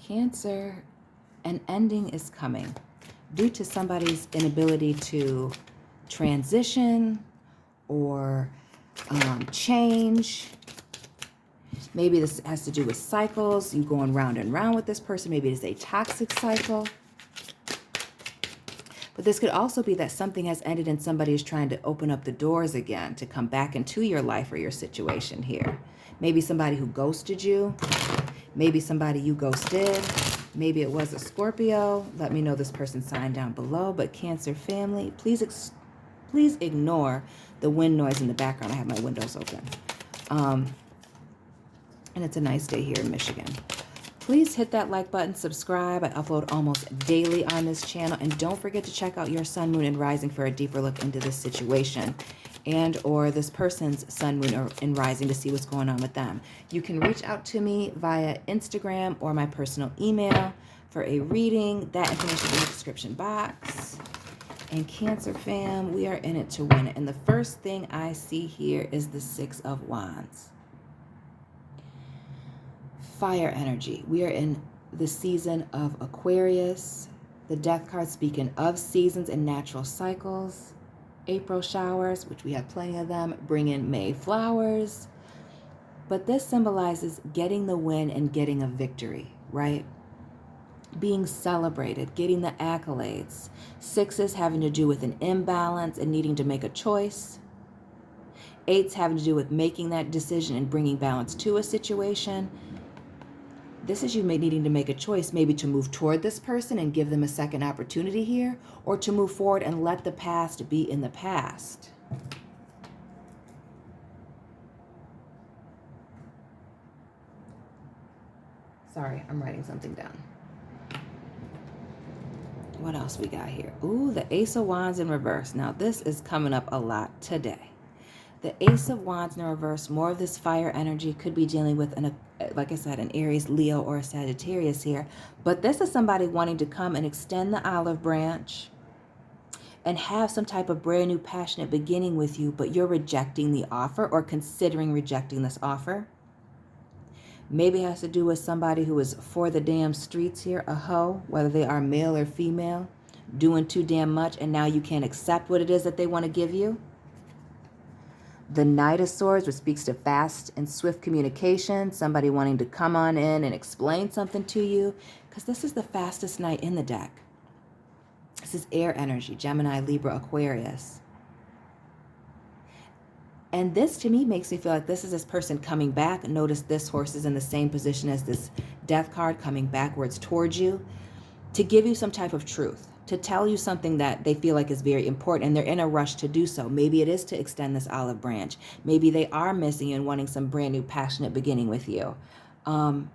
Cancer, an ending is coming due to somebody's inability to transition or change. Maybe this has to do with cycles, you going round and round with this person. Maybe it is a toxic cycle. But this could also be that something has ended and somebody is trying to open up the doors again to come back into your life or your situation here. Maybe somebody who ghosted you. Maybe somebody you ghosted. Maybe it was a Scorpio. Let me know this person's sign down below. But Cancer family, please ignore the wind noise in the background. I have my windows open. And it's a nice day here in Michigan. Please hit that like button, subscribe. I upload almost daily on this channel. And don't forget to check out your sun, moon, and rising for a deeper look into this situation and or this person's sun, moon, and rising to see what's going on with them. You can reach out to me via Instagram or my personal email for a reading. That information is in the description box. And Cancer fam, we are in it to win it. And the first thing I see here is the Six of Wands. Fire energy. We are in the season of Aquarius. The death card speaking of seasons and natural cycles. April showers, which we have plenty of them, bring in May flowers. But this symbolizes getting the win and getting a victory, right? Being celebrated, getting the accolades. Sixes having to do with an imbalance and needing to make a choice. Eights having to do with making that decision and bringing balance to a situation. This is you needing to make a choice, maybe to move toward this person and give them a second opportunity here, or to move forward and let the past be in the past. Sorry, I'm writing something down. What else we got here? Ooh, the Ace of Wands in reverse. Now, this is coming up a lot today. The Ace of Wands in reverse, more of this fire energy, could be dealing with, like I said, an Aries, Leo, or a Sagittarius here. But this is somebody wanting to come and extend the olive branch and have some type of brand new passionate beginning with you, but you're rejecting the offer or considering rejecting this offer. Maybe it has to do with somebody who is for the damn streets here, a hoe, whether they are male or female, doing too damn much, and now you can't accept what it is that they want to give you. The Knight of Swords, which speaks to fast and swift communication, somebody wanting to come on in and explain something to you, because this is the fastest knight in the deck. This is air energy, Gemini, Libra, Aquarius. And this, to me, makes me feel like this is this person coming back. Notice this horse is in the same position as this death card, coming backwards towards you, to give you some type of truth, to tell you something that they feel like is very important, and they're in a rush to do so. Maybe it is to extend this olive branch. Maybe they are missing you and wanting some brand new passionate beginning with you. But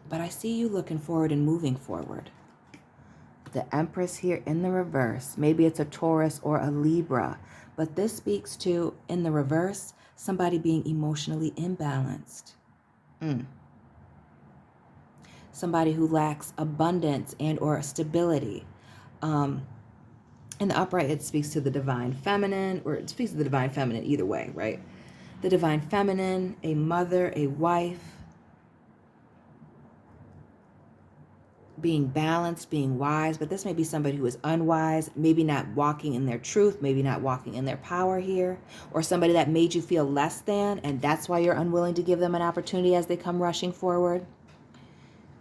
I see you looking forward and moving forward. The Empress here in the reverse. Maybe it's a Taurus or a Libra. But this speaks to, in the reverse, somebody being emotionally imbalanced. Somebody who lacks abundance and or stability. In the upright, it speaks to the divine feminine, or it speaks to the divine feminine either way, right? The divine feminine, a mother, a wife, being balanced, being wise. But this may be somebody who is unwise, maybe not walking in their truth, maybe not walking in their power here, or somebody that made you feel less than, and that's why you're unwilling to give them an opportunity as they come rushing forward.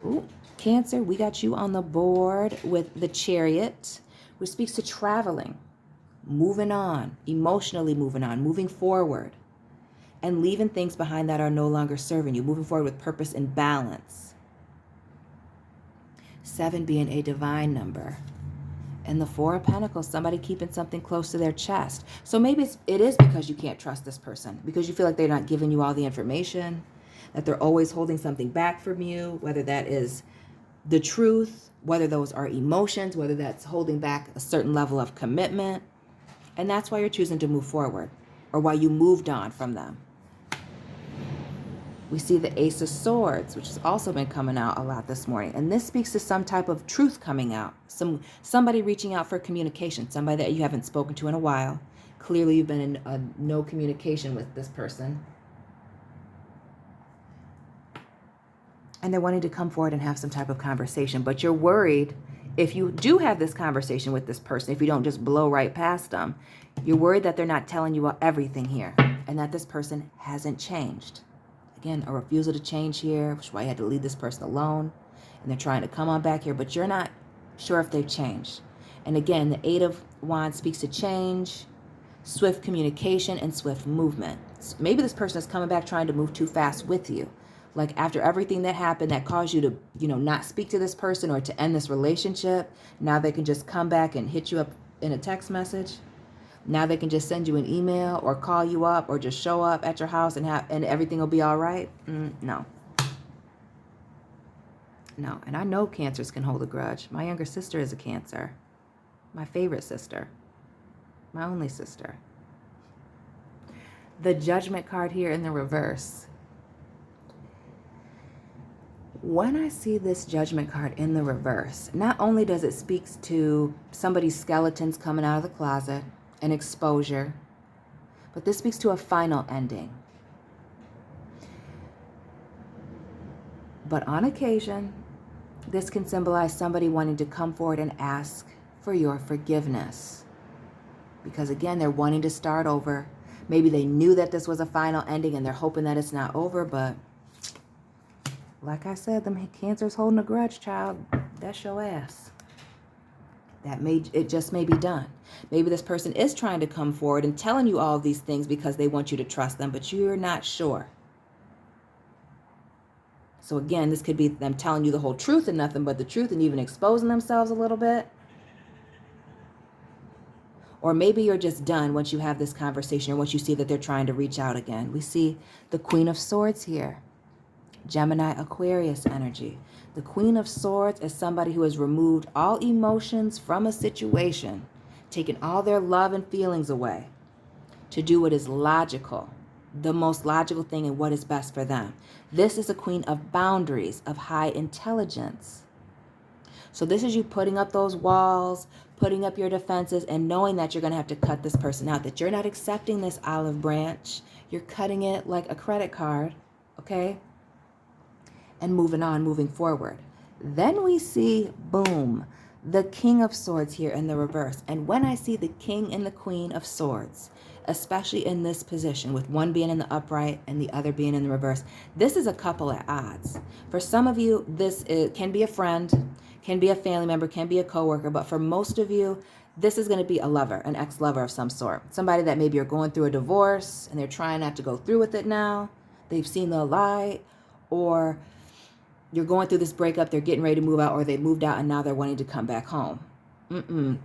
Ooh, Cancer, we got you on the board with the Chariot, which speaks to traveling, moving on, emotionally moving on, moving forward, and leaving things behind that are no longer serving you, moving forward with purpose and balance. 7 being a divine number. And the Four of Pentacles, somebody keeping something close to their chest. So maybe it is because you can't trust this person, because you feel like they're not giving you all the information, that they're always holding something back from you, whether that is the truth, whether those are emotions, whether that's holding back a certain level of commitment. And that's why you're choosing to move forward, or why you moved on from them. We see the Ace of Swords, which has also been coming out a lot this morning. And this speaks to some type of truth coming out. Somebody reaching out for communication, somebody that you haven't spoken to in a while. Clearly you've been in no communication with this person. And they're wanting to come forward and have some type of conversation. But you're worried if you do have this conversation with this person, if you don't just blow right past them, you're worried that they're not telling you everything here and that this person hasn't changed. Again, a refusal to change here, which is why you had to leave this person alone. And they're trying to come on back here, but you're not sure if they've changed. And again, the Eight of Wands speaks to change, swift communication, and swift movement. So maybe this person is coming back trying to move too fast with you. Like after everything that happened that caused you to, not speak to this person or to end this relationship, now they can just come back and hit you up in a text message. Now they can just send you an email or call you up or just show up at your house and everything will be all right. No. No. And I know Cancers can hold a grudge. My younger sister is a Cancer. My favorite sister. My only sister. The Judgment card here in the reverse. When I see this Judgment card in the reverse, not only does it speak to somebody's skeletons coming out of the closet, an exposure, but this speaks to a final ending. But on occasion, this can symbolize somebody wanting to come forward and ask for your forgiveness. Because again, they're wanting to start over. Maybe they knew that this was a final ending and they're hoping that it's not over, but like I said, them Cancers holding a grudge, child. That's your ass. It just may be done. Maybe this person is trying to come forward and telling you all of these things because they want you to trust them, but you're not sure. So again, this could be them telling you the whole truth and nothing but the truth and even exposing themselves a little bit. Or maybe you're just done once you have this conversation or once you see that they're trying to reach out again. We see the Queen of Swords here. Gemini, Aquarius energy. The Queen of Swords is somebody who has removed all emotions from a situation, taken all their love and feelings away to do what is logical, the most logical thing and what is best for them. This is a queen of boundaries, of high intelligence. So this is you putting up those walls, putting up your defenses, and knowing that you're going to have to cut this person out, that you're not accepting this olive branch. You're cutting it like a credit card, okay? And moving on, moving forward. Then we see, boom, the King of Swords here in the reverse. And when I see the King and the Queen of Swords, especially in this position, with one being in the upright and the other being in the reverse, this is a couple at odds. For some of you, can be a friend, can be a family member, can be a coworker, but for most of you, this is going to be a lover, an ex-lover of some sort. Somebody that maybe you're going through a divorce and they're trying not to go through with it now. They've seen the light, or you're going through this breakup, they're getting ready to move out, or they moved out and now they're wanting to come back home.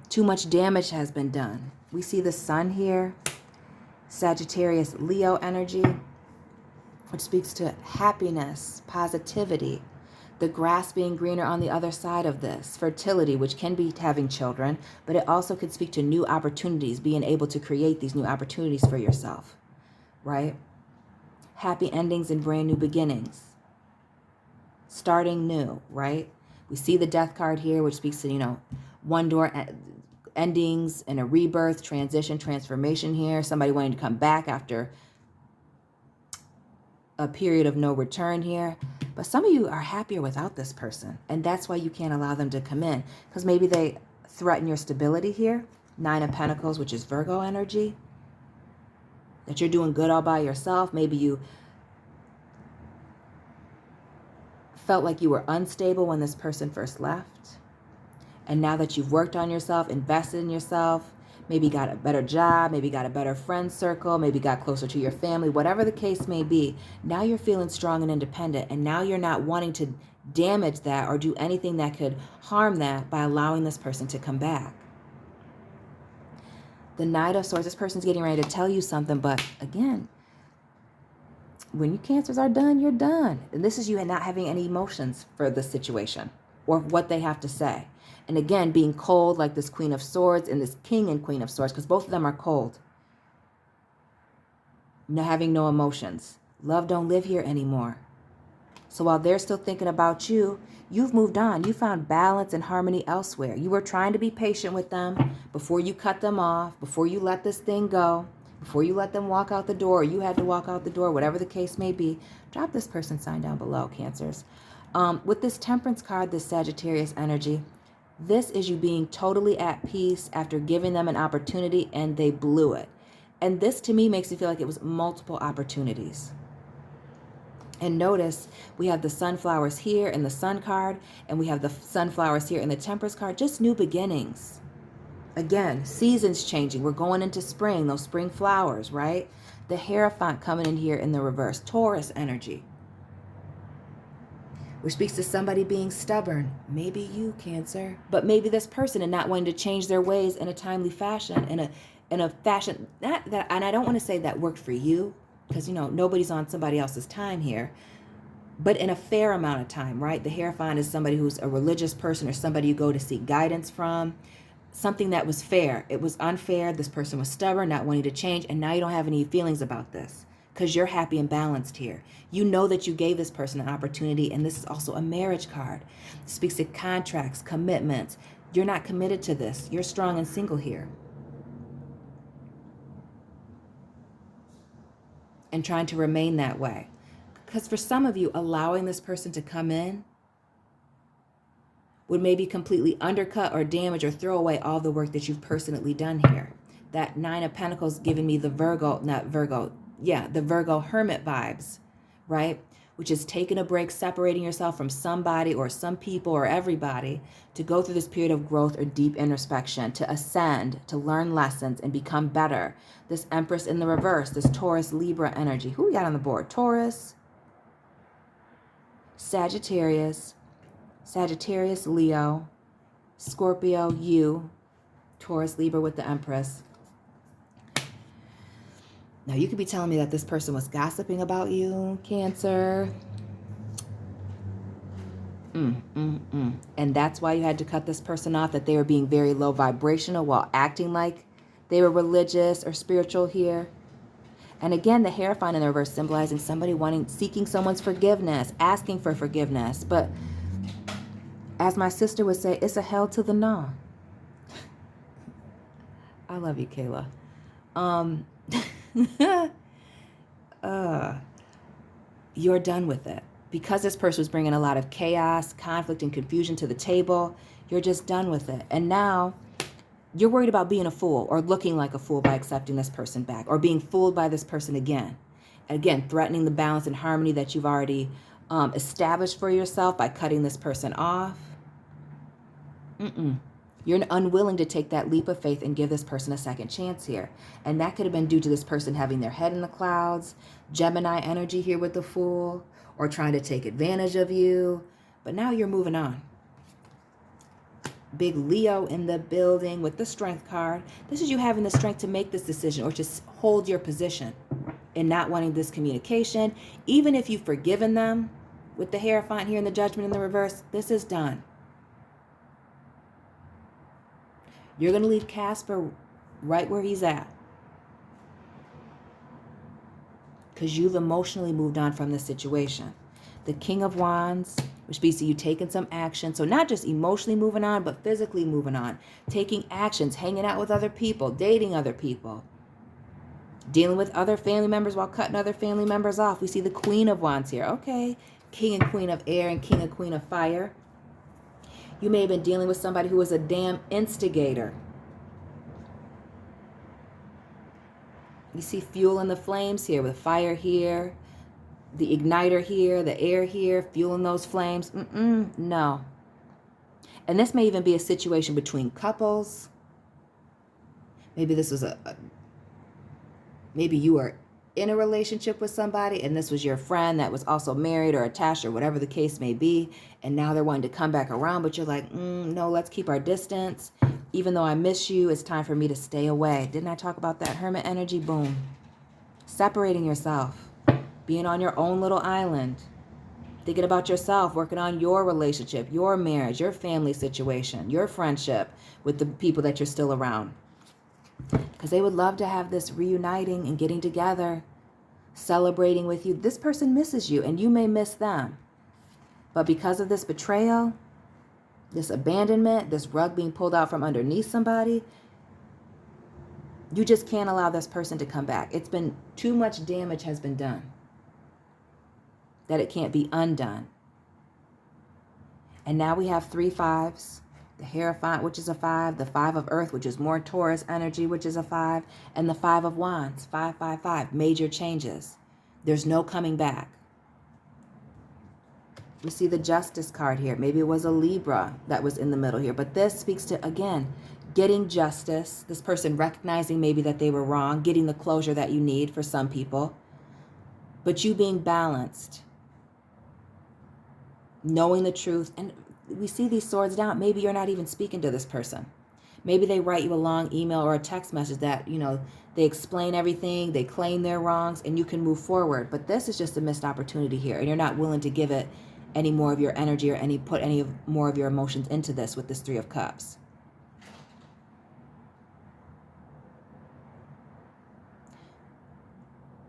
Too much damage has been done. We see the Sun here, Sagittarius, Leo energy, which speaks to happiness, positivity, the grass being greener on the other side of this, fertility, which can be having children, but it also could speak to new opportunities, being able to create these new opportunities for yourself, right? Happy endings and brand new beginnings. Starting new, right? We see the Death card here, which speaks to, one door endings and a rebirth, transition, transformation here. Somebody wanting to come back after a period of no return here. But some of you are happier without this person, and that's why you can't allow them to come in, because maybe they threaten your stability here. Nine of Pentacles, which is Virgo energy. That you're doing good all by yourself. Maybe you felt like you were unstable when this person first left. And now that you've worked on yourself, invested in yourself, maybe got a better job, maybe got a better friend circle, maybe got closer to your family, whatever the case may be, now you're feeling strong and independent. And now you're not wanting to damage that or do anything that could harm that by allowing this person to come back. The Knight of Swords, this person's getting ready to tell you something, but again, when you Cancers are done, you're done. And this is you not having any emotions for the situation or what they have to say. And again, being cold like this Queen of Swords and this King and Queen of Swords, because both of them are cold. Having no emotions. Love don't live here anymore. So while they're still thinking about you, you've moved on. You found balance and harmony elsewhere. You were trying to be patient with them before you cut them off, before you let this thing go. Before you let them walk out the door, or you had to walk out the door, whatever the case may be. Drop this person sign down below, Cancers. With this Temperance card, this Sagittarius energy, this is you being totally at peace after giving them an opportunity and they blew it. And this to me makes me feel like it was multiple opportunities. And notice we have the sunflowers here in the Sun card, and we have the sunflowers here in the Temperance card, just new beginnings. Again, seasons changing. We're going into spring, those spring flowers, right? The Hierophant coming in here in the reverse, Taurus energy, which speaks to somebody being stubborn. Maybe you, Cancer, but maybe this person and not wanting to change their ways in a timely fashion, in a fashion that, and I don't want to say that worked for you, because, you know, nobody's on somebody else's time here, but in a fair amount of time, right? The Hierophant is somebody who's a religious person or somebody you go to seek guidance from. Something that was fair. It was unfair. This person was stubborn, not wanting to change, and now you don't have any feelings about this because you're happy and balanced here. You know that you gave this person an opportunity, and this is also a marriage card. It speaks to contracts, commitments. You're not committed to this. You're strong and single here. And trying to remain that way. Because for some of you, allowing this person to come in would maybe completely undercut or damage or throw away all the work that you've personally done here. That Nine of Pentacles giving me the the Virgo hermit vibes, right? Which is taking a break, separating yourself from somebody or some people or everybody to go through this period of growth or deep introspection, to ascend, to learn lessons and become better. This Empress in the reverse, this Taurus Libra energy. Who we got on the board? Taurus, Sagittarius, Leo, Scorpio, you, Taurus, Libra with the Empress. Now, you could be telling me that this person was gossiping about you, Cancer. And that's why you had to cut this person off, that they were being very low vibrational while acting like they were religious or spiritual here. And again, the Hierophant in the reverse symbolizing somebody seeking someone's forgiveness, asking for forgiveness. But as my sister would say, it's a hell to the no. I love you, Kayla. You're done with it. Because this person was bringing a lot of chaos, conflict, and confusion to the table, you're just done with it. And now you're worried about being a fool or looking like a fool by accepting this person back or being fooled by this person again. And again, threatening the balance and harmony that you've already established for yourself by cutting this person off. You're unwilling to take that leap of faith and give this person a second chance here. And that could have been due to this person having their head in the clouds, Gemini energy here with the Fool, or trying to take advantage of you. But now you're moving on. Big Leo in the building with the Strength card. This is you having the strength to make this decision or to hold your position and not wanting this communication. Even if you've forgiven them with the Hierophant here and the Judgment in the reverse, this is done. You're going to leave Casper right where he's at. Because you've emotionally moved on from the situation. The King of Wands, which means you taking some action. So not just emotionally moving on, but physically moving on. Taking actions, hanging out with other people, dating other people. Dealing with other family members while cutting other family members off. We see the Queen of Wands here. Okay. King and Queen of Air and King and Queen of Fire. You may have been dealing with somebody who was a damn instigator. You see fuel in the flames here with fire here, the igniter here, the air here, fueling those flames. No. And this may even be a situation between couples. Maybe this was maybe you were in a relationship with somebody and this was your friend that was also married or attached or whatever the case may be, and now they're wanting to come back around, but you're like, no, let's keep our distance. Even though I miss you, it's time for me to stay away. Didn't I talk about that Hermit energy? Boom. Separating yourself, being on your own little island, thinking about yourself, working on your relationship, your marriage, your family situation, your friendship with the people that you're still around. Because they would love to have this reuniting and getting together, celebrating with you. This person misses you and you may miss them. But because of this betrayal, this abandonment, this rug being pulled out from underneath somebody, you just can't allow this person to come back. It's been too much damage has been done that it can't be undone. And now we have 3 5s. The Hierophant, which is a 5, the 5 of Earth, which is more Taurus energy, which is a 5, and the 5 of Wands, 555, major changes. There's no coming back. We see the Justice card here. Maybe it was a Libra that was in the middle here, but this speaks to, again, getting justice, this person recognizing maybe that they were wrong, getting the closure that you need for some people, but you being balanced, knowing the truth. And we see these swords down. Maybe you're not even speaking to this person. Maybe they write you a long email or a text message that, they explain everything, they claim their wrongs, and you can move forward. But this is just a missed opportunity here, and you're not willing to give it any more of your energy or put more of your emotions into this with this 3 of Cups.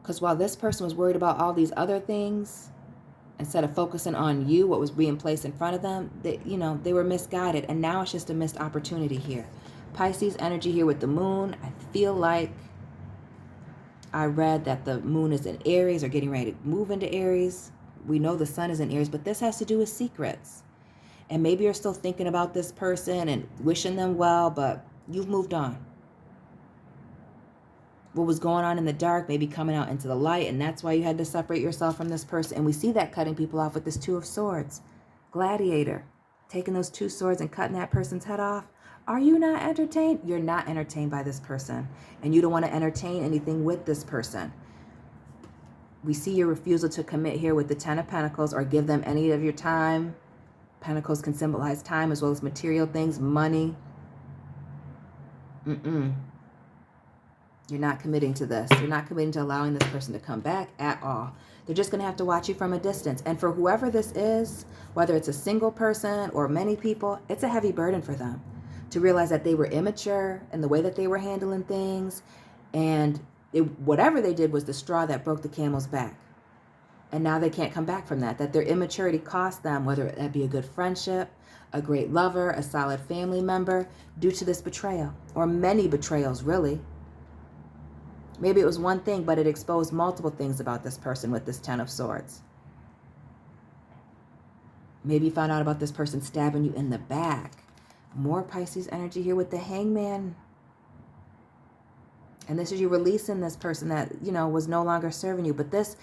Because while this person was worried about all these other things, instead of focusing on you, what was being placed in front of them, they were misguided. And now it's just a missed opportunity here. Pisces energy here with the moon. I feel like I read that the moon is in Aries or getting ready to move into Aries. We know the sun is in Aries, but this has to do with secrets. And maybe you're still thinking about this person and wishing them well, but you've moved on. What was going on in the dark maybe coming out into the light, and that's why you had to separate yourself from this person. And we see that cutting people off with this 2 of Swords. Gladiator, taking those 2 swords and cutting that person's head off. Are you not entertained? You're not entertained by this person, and you don't want to entertain anything with this person. We see your refusal to commit here with the 10 of Pentacles or give them any of your time. Pentacles can symbolize time as well as material things, money. You're not committing to this. You're not committing to allowing this person to come back at all. They're just going to have to watch you from a distance. And for whoever this is, whether it's a single person or many people, it's a heavy burden for them to realize that they were immature in the way that they were handling things. And whatever they did was the straw that broke the camel's back. And now they can't come back from that. That their immaturity cost them, whether that be a good friendship, a great lover, a solid family member, due to this betrayal. Or many betrayals, really. Maybe it was one thing, but it exposed multiple things about this person with this 10 of Swords. Maybe you found out about this person stabbing you in the back. More Pisces energy here with the Hangman. And this is you releasing this person that, was no longer serving you. But this,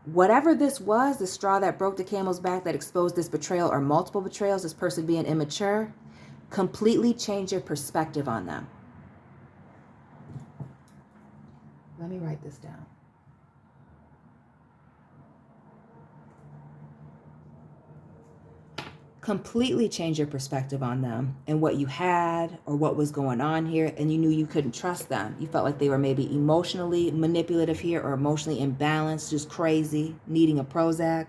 whatever this was, the straw that broke the camel's back that exposed this betrayal or multiple betrayals, this person being immature, completely changed your perspective on them. Let me write this down. Completely change your perspective on them and what you had or what was going on here, and you knew you couldn't trust them. You felt like they were maybe emotionally manipulative here or emotionally imbalanced, just crazy, needing a Prozac.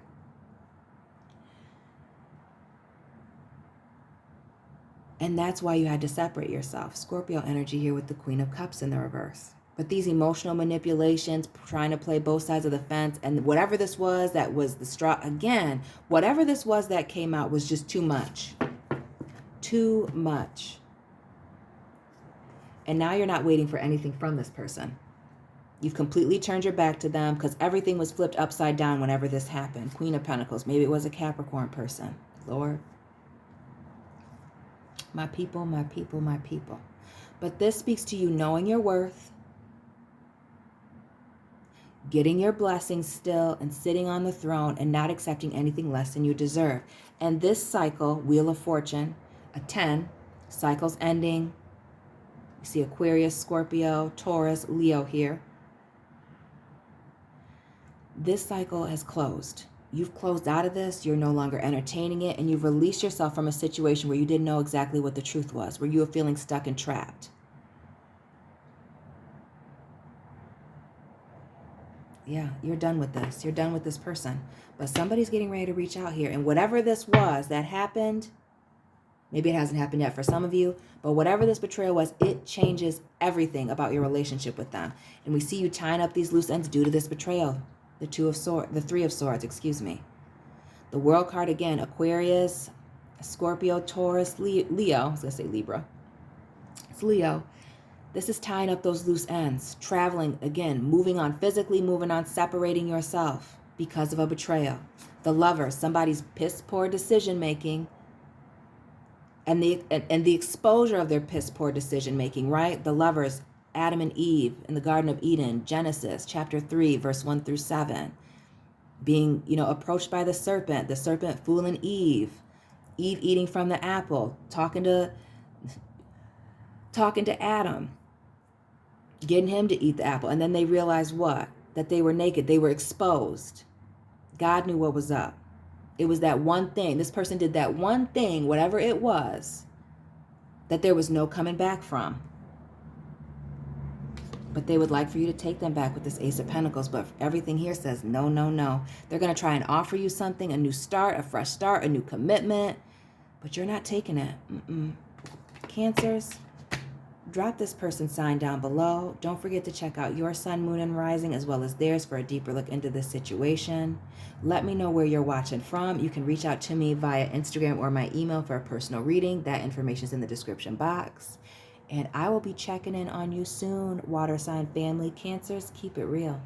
And that's why you had to separate yourself. Scorpio energy here with the Queen of Cups in the reverse. But these emotional manipulations, trying to play both sides of the fence, and whatever this was that was the straw, again, whatever this was that came out was just too much. Too much. And now you're not waiting for anything from this person. You've completely turned your back to them because everything was flipped upside down whenever this happened. Queen of Pentacles. Maybe it was a Capricorn person. Lord. My people, my people, my people. But this speaks to you knowing your worth, getting your blessings still and sitting on the throne and not accepting anything less than you deserve. And this cycle, Wheel of Fortune, a 10, cycles ending. You see Aquarius, Scorpio, Taurus, Leo here. This cycle has closed. You've closed out of this. You're no longer entertaining it. And you've released yourself from a situation where you didn't know exactly what the truth was, where you were feeling stuck and trapped. Yeah, you're done with this. You're done with this person. But somebody's getting ready to reach out here. And whatever this was that happened, maybe it hasn't happened yet for some of you, but whatever this betrayal was, it changes everything about your relationship with them. And we see you tying up these loose ends due to this betrayal. The 3 of Swords, excuse me. The World card again, Aquarius, Scorpio, Taurus, Leo. I was going to say Libra. It's Leo. This is tying up those loose ends, traveling, again, moving on physically, moving on, separating yourself because of a betrayal. The Lover, somebody's piss poor decision making and the exposure of their piss poor decision making, right? The lovers, Adam and Eve in the Garden of Eden, Genesis chapter 3, verse 1 through 7, being, approached by the serpent fooling Eve eating from the apple, talking to Adam, getting him to eat the apple. And then they realized what? That they were naked. They were exposed. God knew what was up. It was that one thing. This person did that one thing, whatever it was, that there was no coming back from. But they would like for you to take them back with this Ace of Pentacles. But everything here says no, no, no. They're going to try and offer you something, a new start, a fresh start, a new commitment. But you're not taking it. Cancers, drop this person's sign down below. Don't forget to check out your sun, moon, and rising as well as theirs for a deeper look into this situation. Let me know where you're watching from. You can reach out to me via Instagram or my email for a personal reading. That information is in the description box. And I will be checking in on you soon, water sign family. Cancers, keep it real.